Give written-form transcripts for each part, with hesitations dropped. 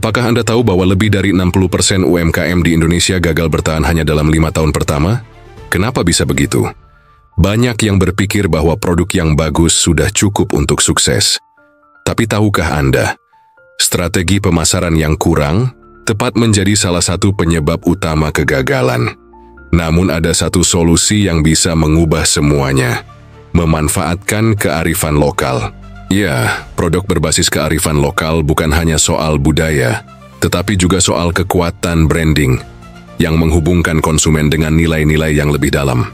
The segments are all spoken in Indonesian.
Apakah Anda tahu bahwa lebih dari 60% UMKM di Indonesia gagal bertahan hanya dalam 5 tahun pertama? Kenapa bisa begitu? Banyak yang berpikir bahwa produk yang bagus sudah cukup untuk sukses. Tapi tahukah Anda, strategi pemasaran yang kurang tepat menjadi salah satu penyebab utama kegagalan. Namun ada satu solusi yang bisa mengubah semuanya. Memanfaatkan kearifan lokal. Ya, produk berbasis kearifan lokal bukan hanya soal budaya, tetapi juga soal kekuatan branding yang menghubungkan konsumen dengan nilai-nilai yang lebih dalam.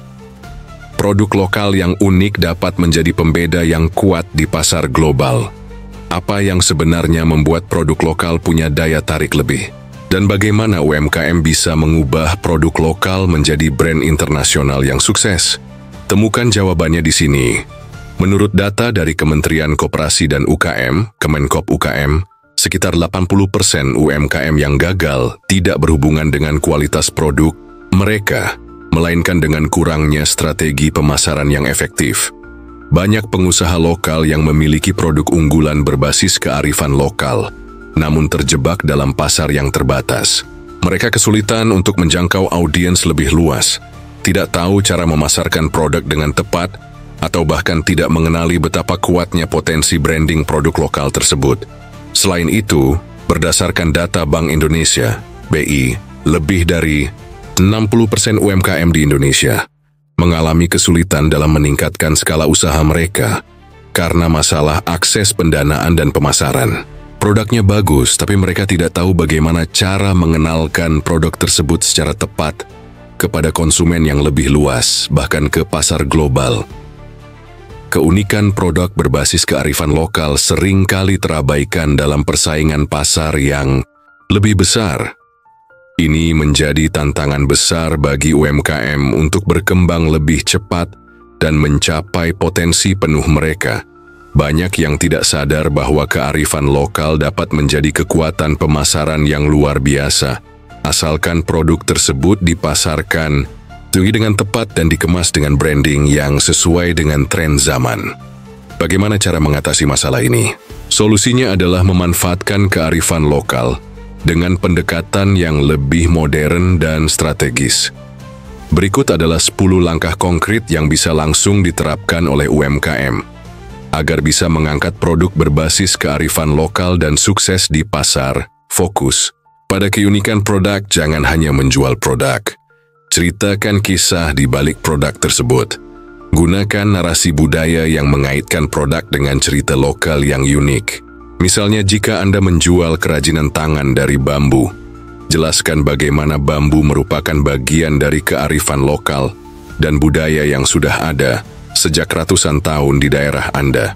Produk lokal yang unik dapat menjadi pembeda yang kuat di pasar global. Apa yang sebenarnya membuat produk lokal punya daya tarik lebih? Dan bagaimana UMKM bisa mengubah produk lokal menjadi brand internasional yang sukses? Temukan jawabannya di sini. Menurut data dari Kementerian Koperasi dan UKM, Kemenkop UKM, sekitar 80% UMKM yang gagal tidak berhubungan dengan kualitas produk mereka, melainkan dengan kurangnya strategi pemasaran yang efektif. Banyak pengusaha lokal yang memiliki produk unggulan berbasis kearifan lokal, namun terjebak dalam pasar yang terbatas. Mereka kesulitan untuk menjangkau audiens lebih luas, tidak tahu cara memasarkan produk dengan tepat, atau bahkan tidak mengenali betapa kuatnya potensi branding produk lokal tersebut. Selain itu, berdasarkan data Bank Indonesia, BI, lebih dari 60% UMKM di Indonesia mengalami kesulitan dalam meningkatkan skala usaha mereka karena masalah akses pendanaan dan pemasaran. Produknya bagus, tapi mereka tidak tahu bagaimana cara mengenalkan produk tersebut secara tepat kepada konsumen yang lebih luas, bahkan ke pasar global. Keunikan produk berbasis kearifan lokal sering kali terabaikan dalam persaingan pasar yang lebih besar. Ini menjadi tantangan besar bagi UMKM untuk berkembang lebih cepat dan mencapai potensi penuh mereka. Banyak yang tidak sadar bahwa kearifan lokal dapat menjadi kekuatan pemasaran yang luar biasa, asalkan produk tersebut dipasarkan dengan tepat dan dikemas dengan branding yang sesuai dengan tren zaman. Bagaimana cara mengatasi masalah ini? Solusinya adalah memanfaatkan kearifan lokal dengan pendekatan yang lebih modern dan strategis. Berikut adalah 10 langkah konkret yang bisa langsung diterapkan oleh UMKM agar bisa mengangkat produk berbasis kearifan lokal dan sukses di pasar. Fokus pada keunikan produk, jangan hanya menjual produk. Ceritakan kisah di balik produk tersebut. Gunakan narasi budaya yang mengaitkan produk dengan cerita lokal yang unik. Misalnya jika Anda menjual kerajinan tangan dari bambu, jelaskan bagaimana bambu merupakan bagian dari kearifan lokal dan budaya yang sudah ada sejak ratusan tahun di daerah Anda.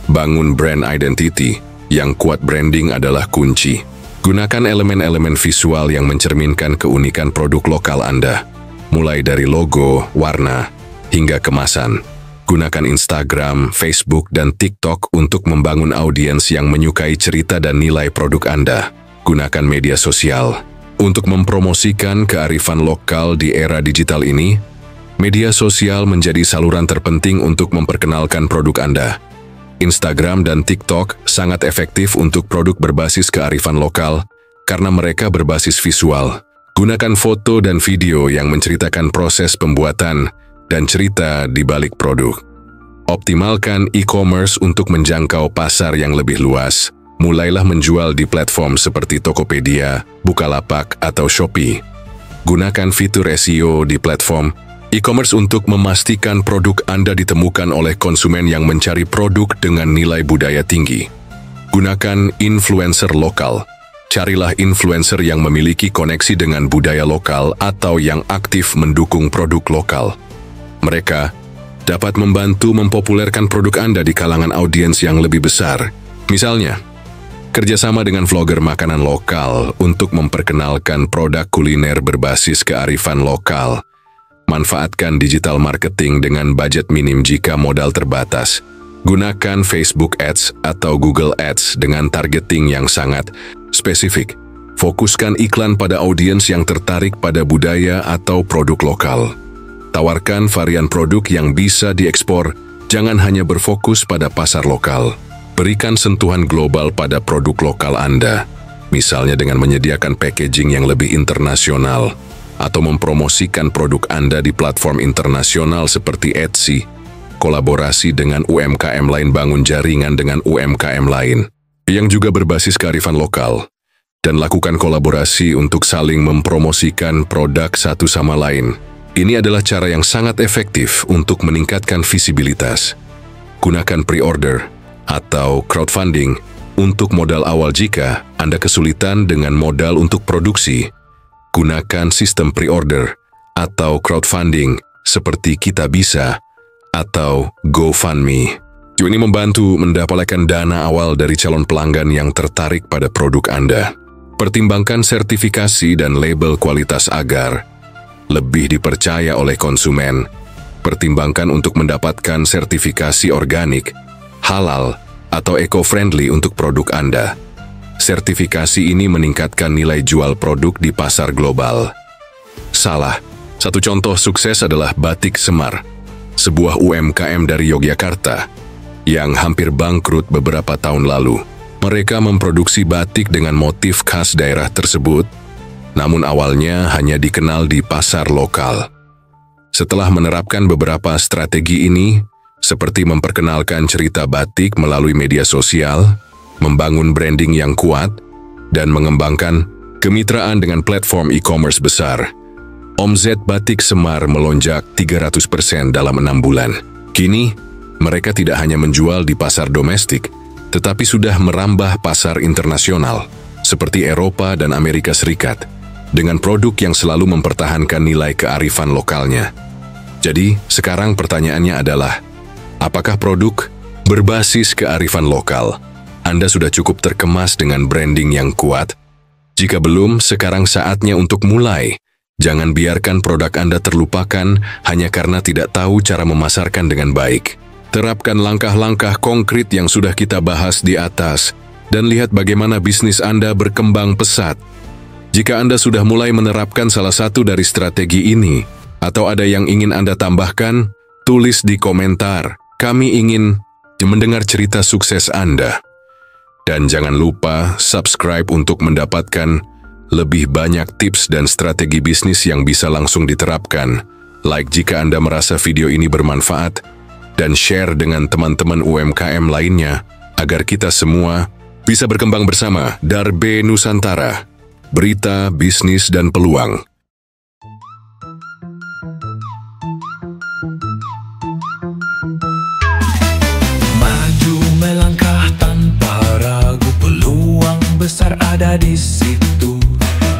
Bangun brand identity yang kuat. Branding adalah kunci. Gunakan elemen-elemen visual yang mencerminkan keunikan produk lokal Anda, mulai dari logo, warna, hingga kemasan. Gunakan Instagram, Facebook, dan TikTok untuk membangun audiens yang menyukai cerita dan nilai produk Anda. Gunakan media sosial untuk mempromosikan kearifan lokal di era digital ini. Media sosial menjadi saluran terpenting untuk memperkenalkan produk Anda. Instagram dan TikTok sangat efektif untuk produk berbasis kearifan lokal karena mereka berbasis visual. Gunakan foto dan video yang menceritakan proses pembuatan dan cerita di balik produk. Optimalkan e-commerce untuk menjangkau pasar yang lebih luas. Mulailah menjual di platform seperti Tokopedia, Bukalapak, atau Shopee. Gunakan fitur SEO di platform e-commerce untuk memastikan produk Anda ditemukan oleh konsumen yang mencari produk dengan nilai budaya tinggi. Gunakan influencer lokal. Carilah influencer yang memiliki koneksi dengan budaya lokal atau yang aktif mendukung produk lokal. Mereka dapat membantu mempopulerkan produk Anda di kalangan audiens yang lebih besar. Misalnya, kerjasama dengan vlogger makanan lokal untuk memperkenalkan produk kuliner berbasis kearifan lokal. Manfaatkan digital marketing dengan budget minim jika modal terbatas. Gunakan Facebook Ads atau Google Ads dengan targeting yang sangat spesifik. Fokuskan iklan pada audiens yang tertarik pada budaya atau produk lokal. Tawarkan varian produk yang bisa diekspor, jangan hanya berfokus pada pasar lokal. Berikan sentuhan global pada produk lokal Anda. misalnya dengan menyediakan packaging yang lebih internasional atau mempromosikan produk Anda di platform internasional seperti Etsy, kolaborasi dengan UMKM lain, bangun jaringan dengan UMKM lain yang juga berbasis kearifan lokal, dan lakukan kolaborasi untuk saling mempromosikan produk satu sama lain. Ini adalah cara yang sangat efektif untuk meningkatkan visibilitas. Gunakan pre-order atau crowdfunding untuk modal awal jika Anda kesulitan dengan modal untuk produksi. Gunakan sistem pre-order atau crowdfunding seperti Kitabisa atau GoFundMe. Ini membantu mendapatkan dana awal dari calon pelanggan yang tertarik pada produk Anda. Pertimbangkan sertifikasi dan label kualitas agar lebih dipercaya oleh konsumen. Pertimbangkan untuk mendapatkan sertifikasi organik, halal, atau eco-friendly untuk produk Anda. Sertifikasi ini meningkatkan nilai jual produk di pasar global. Salah satu contoh sukses adalah Batik Semar, sebuah UMKM dari Yogyakarta yang hampir bangkrut beberapa tahun lalu. Mereka memproduksi batik dengan motif khas daerah tersebut, namun awalnya hanya dikenal di pasar lokal. Setelah menerapkan beberapa strategi ini, seperti memperkenalkan cerita batik melalui media sosial, membangun branding yang kuat, dan mengembangkan kemitraan dengan platform e-commerce besar, omzet Batik Semar melonjak 300% dalam 6 bulan. Kini, mereka tidak hanya menjual di pasar domestik, tetapi sudah merambah pasar internasional, seperti Eropa dan Amerika Serikat, dengan produk yang selalu mempertahankan nilai kearifan lokalnya. Jadi, sekarang pertanyaannya adalah, apakah produk berbasis kearifan lokal Anda sudah cukup terkemas dengan branding yang kuat? Jika belum, sekarang saatnya untuk mulai. Jangan biarkan produk Anda terlupakan hanya karena tidak tahu cara memasarkan dengan baik. Terapkan langkah-langkah konkret yang sudah kita bahas di atas dan lihat bagaimana bisnis Anda berkembang pesat. Jika Anda sudah mulai menerapkan salah satu dari strategi ini, atau ada yang ingin Anda tambahkan, tulis di komentar. Kami ingin mendengar cerita sukses Anda. Dan jangan lupa subscribe untuk mendapatkan lebih banyak tips dan strategi bisnis yang bisa langsung diterapkan. Like jika Anda merasa video ini bermanfaat, dan share dengan teman-teman UMKM lainnya agar kita semua bisa berkembang bersama. Darbe Nusantara, berita, bisnis, dan peluang. Maju melangkah tanpa ragu, peluang besar ada di situ.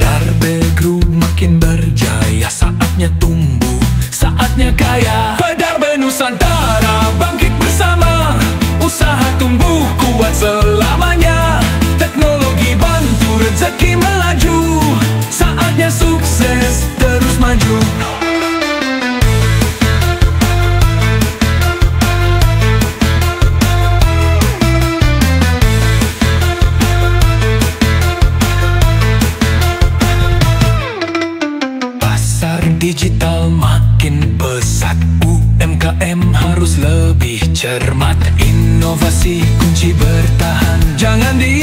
Darbe Group makin berjaya, saatnya tumbuh, saatnya kaya. Darbe Nusantara bangkit bersama, usaha tumbuh kuat selamanya. Teknologi bantu rezeki melaju, saatnya sukses terus maju. Pasar digital makin pesat, UMKM harus lebih cermat. Inovasi kunci bertahan, jangan di